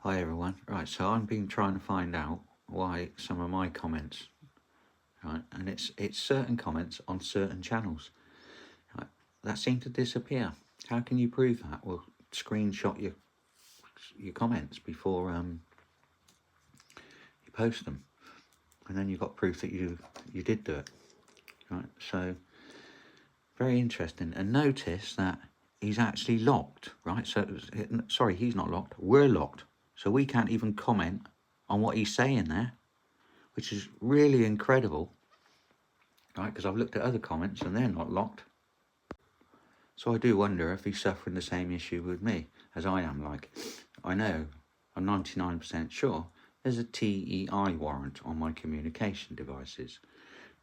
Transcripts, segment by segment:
Hi everyone. Right, so I've been trying to find out why some of my comments, right, and it's certain comments on certain channels, right, that seem to disappear. How can you prove that? Well, screenshot your comments before you post them, and then you've got proof that you did do it, right? So very interesting. And notice that he's actually locked, right? So sorry, he's not locked. We're locked, so we can't even comment on what he's saying there, which is really incredible, right? Because I've looked at other comments and they're not locked. So I do wonder if he's suffering the same issue with me as I am. Like, I know, I'm 99% sure there's a TEI warrant on my communication devices,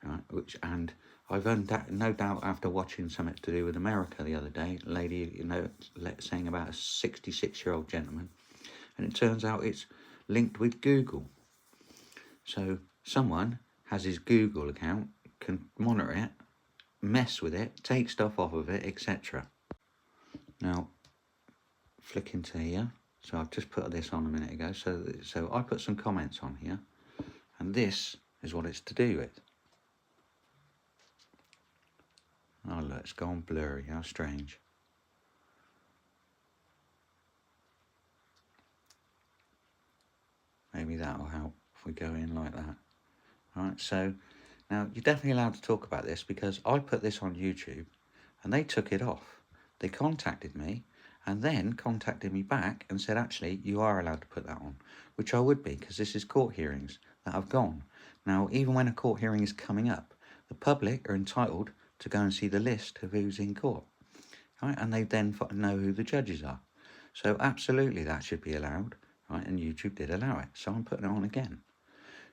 right? And I've no doubt after watching something to do with America the other day, a lady, saying about a 66-year-old gentleman, and it turns out it's linked with Google. So someone has his Google account, can monitor it, mess with it, take stuff off of it, etc. Now, flick into here. So I've just put this on a minute ago. So I put some comments on here, and this is what it's to do with. Oh look, it's gone blurry. How strange. Maybe that'll help if we go in like that. All right, so now you're definitely allowed to talk about this because I put this on YouTube and they took it off. They contacted me and then contacted me back and said, actually, you are allowed to put that on, which I would be because this is court hearings that have gone. Now, even when a court hearing is coming up, the public are entitled to go and see the list of who's in court, right? And they then know who the judges are. So absolutely that should be allowed, right? And YouTube did allow it. So I'm putting it on again.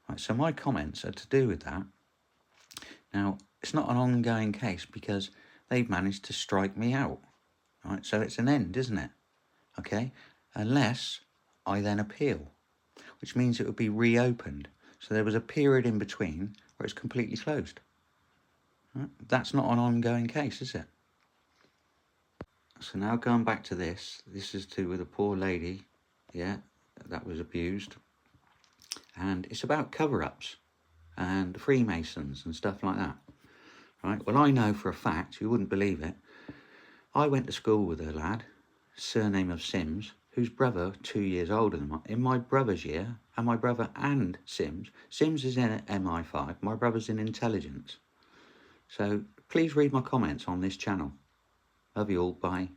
Right, so my comments are to do with that. Now, it's not an ongoing case because they've managed to strike me out. Right, so it's an end, isn't it? Okay, unless I then appeal, which means it would be reopened. So there was a period in between where it's completely closed. Right? That's not an ongoing case, is it? So now going back to this is to with a poor lady, yeah, that was abused. And it's about cover-ups and Freemasons and stuff like that. Right, well, I know for a fact, you wouldn't believe it, I went to school with a lad, surname of Sims, whose brother 2 years older than mine, in my brother's year, and my brother and Sims is in MI5, my brother's in intelligence. So please read my comments on this channel. Love you all, bye.